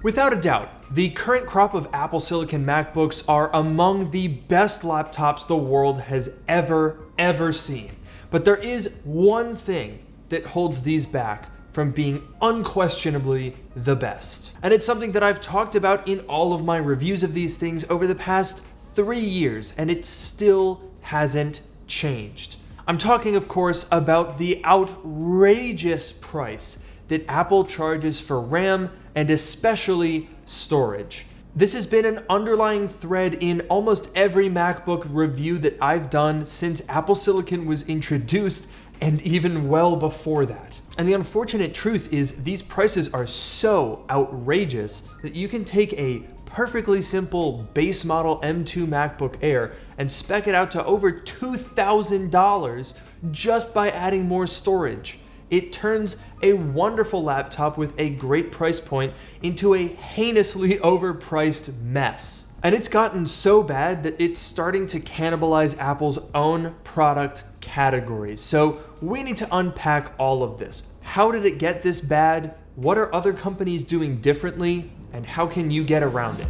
Without a doubt, the current crop of Apple Silicon MacBooks are among the best laptops the world has ever seen. But there is one thing that holds these back from being unquestionably the best. And it's something that I've talked about in all of my reviews of these things over the past 3 years, and it still hasn't changed. I'm talking, of course, about the outrageous price that Apple charges for RAM and especially storage. This has been an underlying thread in almost every MacBook review that I've done since Apple Silicon was introduced, and even well before that. And the unfortunate truth is these prices are so outrageous that you can take a perfectly simple base model M2 MacBook Air and spec it out to over $2,000 just by adding more storage. It turns a wonderful laptop with a great price point into a heinously overpriced mess. And it's gotten so bad that it's starting to cannibalize Apple's own product categories. So we need to unpack all of this. How did it get this bad? What are other companies doing differently? And how can you get around it?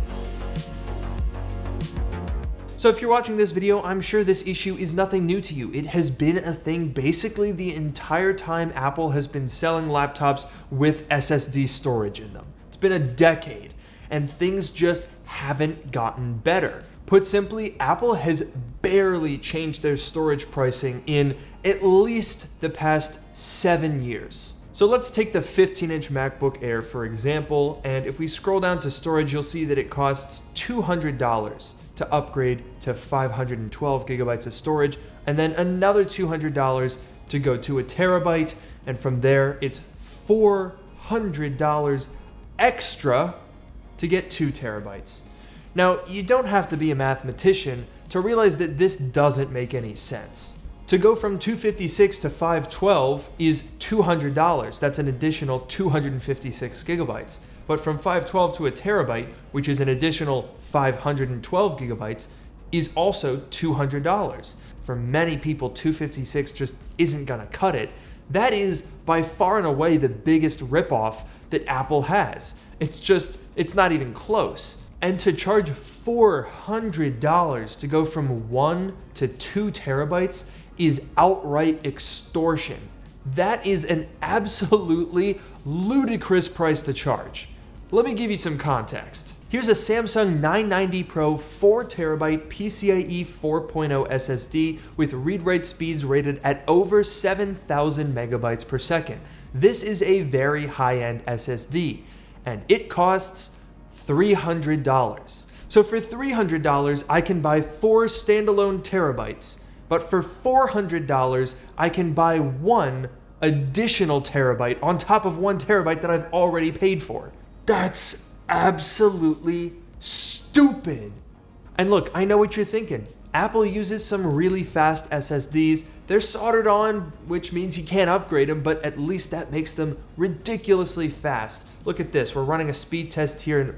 So if you're watching this video, I'm sure this issue is nothing new to you. It has been a thing basically the entire time Apple has been selling laptops with SSD storage in them. It's been a decade, and things just haven't gotten better. Put simply, Apple has barely changed their storage pricing in at least the past 7 years. So let's take the 15-inch MacBook Air for example, and if we scroll down to storage, you'll see that it costs $200 to upgrade to 512 gigabytes of storage, and then another $200 to go to a terabyte, and from there it's $400 extra to get 2 terabytes. Now, you don't have to be a mathematician to realize that this doesn't make any sense. To go from 256 to 512 is $200. That's an additional 256 gigabytes. But from 512 to a terabyte, which is an additional 512 gigabytes, is also $200. For many people, 256 just isn't gonna cut it. That is by far and away the biggest ripoff that Apple has. It's not even close. And to charge $400 to go from 1 to 2 terabytes is outright extortion. That is an absolutely ludicrous price to charge. Let me give you some context. Here's a Samsung 990 Pro 4TB PCIe 4.0 SSD with read-write speeds rated at over 7,000 megabytes per second. This is a very high-end SSD, and it costs $300. So for $300, I can buy 4 standalone terabytes, but for $400, I can buy 1 additional terabyte on top of 1 terabyte that I've already paid for. That's absolutely stupid. And look, I know what you're thinking. Apple uses some really fast SSDs. They're soldered on, which means you can't upgrade them, but at least that makes them ridiculously fast. Look at this, we're running a speed test here and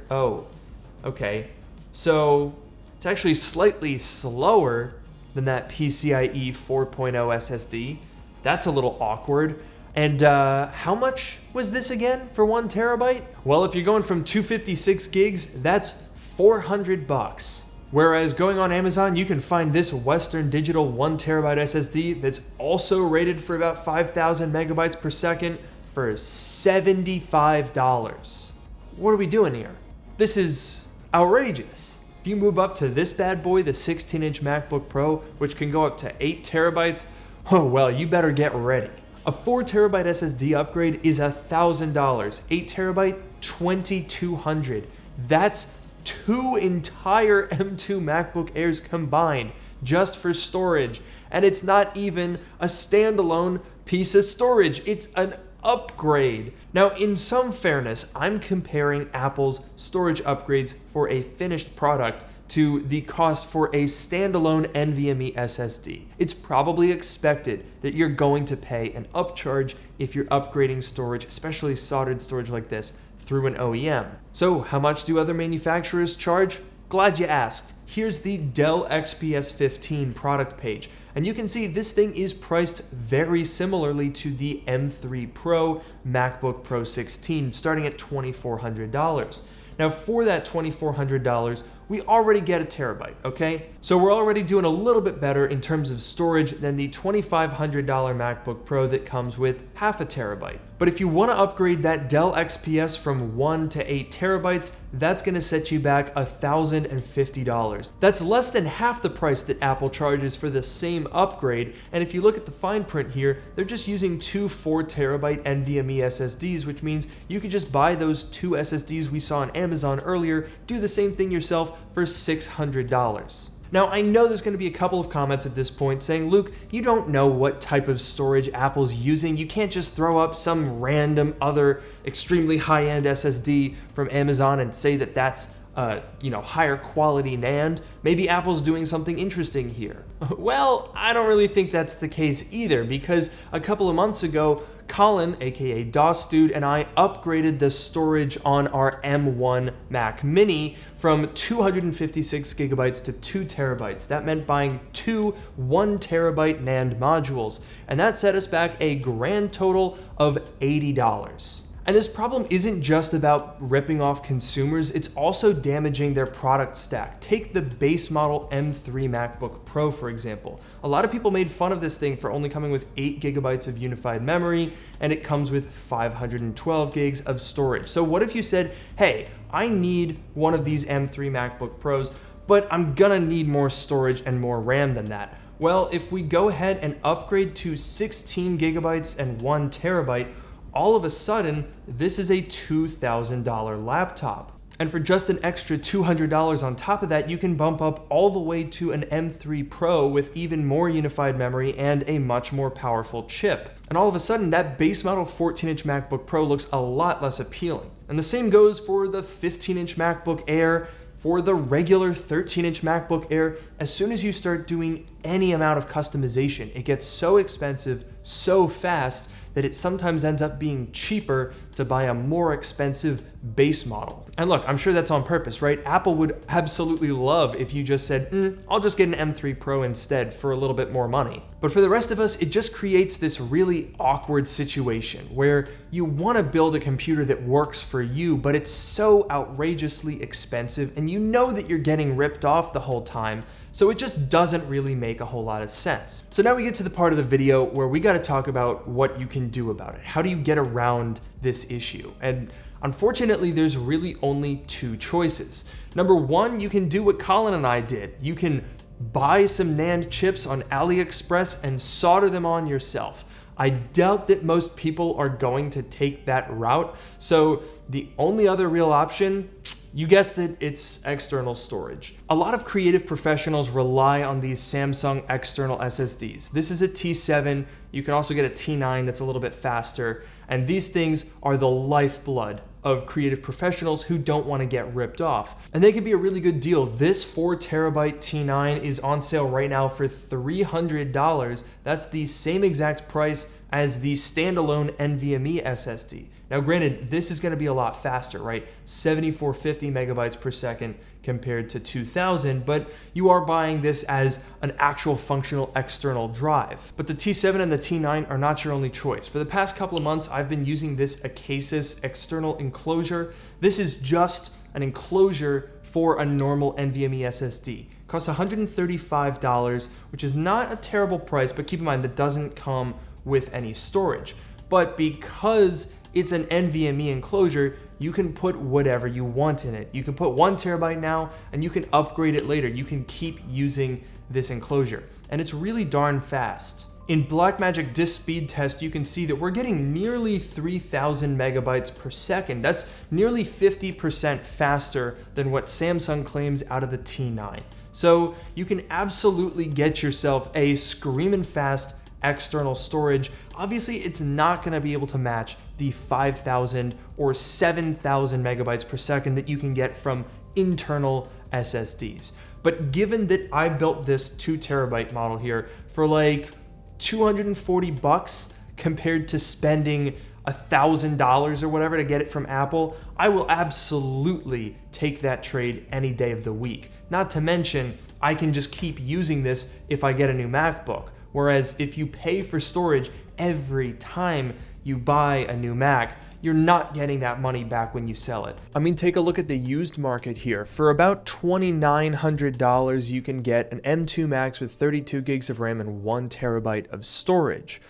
okay. So it's actually slightly slower than that PCIe 4.0 SSD. That's a little awkward. And how much was this again for 1 terabyte? Well, if you're going from 256 gigs, that's $400. Whereas going on Amazon, you can find this Western Digital 1 terabyte SSD that's also rated for about 5,000 megabytes per second for $75. What are we doing here? This is outrageous. If you move up to this bad boy, the 16-inch MacBook Pro, which can go up to 8 terabytes, oh well, you better get ready. A 4 terabyte SSD upgrade is $1,000. 8 terabyte, $2,200. That's 2 entire M2 MacBook Airs combined just for storage. And it's not even a standalone piece of storage. It's an upgrade. Now, in some fairness, I'm comparing Apple's storage upgrades for a finished product to the cost for a standalone NVMe SSD. It's probably expected that you're going to pay an upcharge if you're upgrading storage, especially soldered storage like this, through an OEM. So how much do other manufacturers charge? Glad you asked. Here's the Dell XPS 15 product page, and you can see this thing is priced very similarly to the M3 Pro MacBook Pro 16, starting at $2,400. Now for that $2,400, we already get a terabyte, okay? So we're already doing a little bit better in terms of storage than the $2,500 MacBook Pro that comes with half a terabyte. But if you want to upgrade that Dell XPS from 1 to 8 terabytes, that's going to set you back $1,050. That's less than half the price that Apple charges for the same upgrade, and if you look at the fine print here, they're just using two 4 terabyte NVMe SSDs, which means you could just buy those two SSDs we saw on Amazon earlier, do the same thing yourself for $600. Now, I know there's going to be a couple of comments at this point saying, Luke, you don't know what type of storage Apple's using. You can't just throw up some random other extremely high-end SSD from Amazon and say that that's higher quality NAND. Maybe Apple's doing something interesting here. Well, I don't really think that's the case either, because a couple of months ago, Colin, aka DOS Dude, and I upgraded the storage on our M1 Mac Mini from 256 gigabytes to 2 terabytes. That meant buying two 1 terabyte NAND modules, and that set us back a grand total of $80. And this problem isn't just about ripping off consumers, it's also damaging their product stack. Take the base model M3 MacBook Pro, for example. A lot of people made fun of this thing for only coming with 8 gigabytes of unified memory, and it comes with 512 gigs of storage. So what if you said, hey, I need one of these M3 MacBook Pros, but I'm gonna need more storage and more RAM than that? Well, if we go ahead and upgrade to 16 gigabytes and 1 terabyte, all of a sudden, this is a $2,000 laptop. And for just an extra $200 on top of that, you can bump up all the way to an M3 Pro with even more unified memory and a much more powerful chip. And all of a sudden, that base model 14-inch MacBook Pro looks a lot less appealing. And the same goes for the 15-inch MacBook Air, for the regular 13-inch MacBook Air. As soon as you start doing any amount of customization, it gets so expensive so fast that it sometimes ends up being cheaper to buy a more expensive base model. And look, I'm sure that's on purpose, right? Apple would absolutely love if you just said, I'll just get an M3 Pro instead for a little bit more money. But for the rest of us, it just creates this really awkward situation where you want to build a computer that works for you, but it's so outrageously expensive and you know that you're getting ripped off the whole time, so it just doesn't really make a whole lot of sense. So now we get to the part of the video where we got to talk about what you can do about it. How do you get around this issue? And unfortunately, there's really only two choices. Number one, you can do what Colin and I did. You can buy some NAND chips on AliExpress and solder them on yourself. I doubt that most people are going to take that route, so the only other real option, you guessed it, it's external storage. A lot of creative professionals rely on these Samsung external SSDs. This is a T7, you can also get a T9 that's a little bit faster, and these things are the lifeblood of creative professionals who don't want to get ripped off. And they can be a really good deal. This 4 terabyte T9 is on sale right now for $300. That's the same exact price as the standalone NVMe SSD. Now granted, this is going to be a lot faster, right? 7450 megabytes per second compared to 2000, but you are buying this as an actual functional external drive. But the T7 and the T9 are not your only choice. For the past couple of months, I've been using this Acasis external enclosure. This is just an enclosure for a normal NVMe SSD. It costs $135, which is not a terrible price, but keep in mind that doesn't come with any storage. But because it's an NVMe enclosure, you can put whatever you want in it. You can put 1 terabyte now, and you can upgrade it later. You can keep using this enclosure, and it's really darn fast. In Blackmagic disk speed test, you can see that we're getting nearly 3,000 megabytes per second. That's nearly 50% faster than what Samsung claims out of the T9. So you can absolutely get yourself a screaming fast external storage. Obviously, it's not going to be able to match the 5,000 or 7,000 megabytes per second that you can get from internal SSDs. But given that I built this 2 terabyte model here for like $240 compared to spending $1,000 or whatever to get it from Apple, I will absolutely take that trade any day of the week. Not to mention, I can just keep using this if I get a new MacBook. Whereas if you pay for storage every time you buy a new Mac, you're not getting that money back when you sell it. I mean, take a look at the used market here. For about $2,900, you can get an M2 Max with 32 gigs of RAM and 1 terabyte of storage.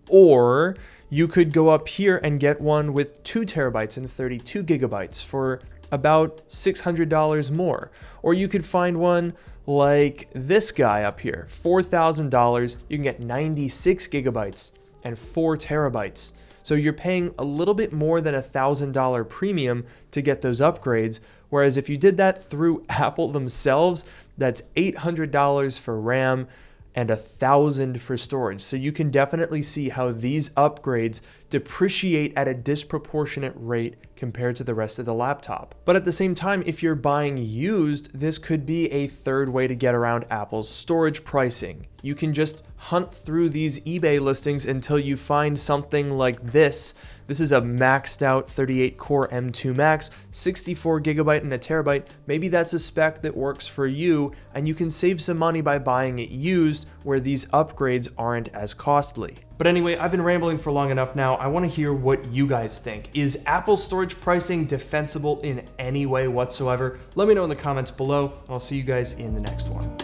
Or you could go up here and get one with 2 terabytes and 32 gigabytes for about $600 more. Or you could find one like this guy up here, $4,000, you can get 96 gigabytes and 4 terabytes. So you're paying a little bit more than $1,000 premium to get those upgrades, whereas if you did that through Apple themselves, that's $800 for RAM and $1,000 for storage. So you can definitely see how these upgrades depreciate at a disproportionate rate compared to the rest of the laptop. But at the same time, if you're buying used, this could be a third way to get around Apple's storage pricing. You can just hunt through these eBay listings until you find something like this. This is a maxed out 38 core M2 Max, 64 gigabyte and a terabyte. Maybe that's a spec that works for you, and you can save some money by buying it used where these upgrades aren't as costly. But anyway, I've been rambling for long enough now. I want to hear what you guys think. Is Apple storage pricing defensible in any way whatsoever? Let me know in the comments below, and I'll see you guys in the next one.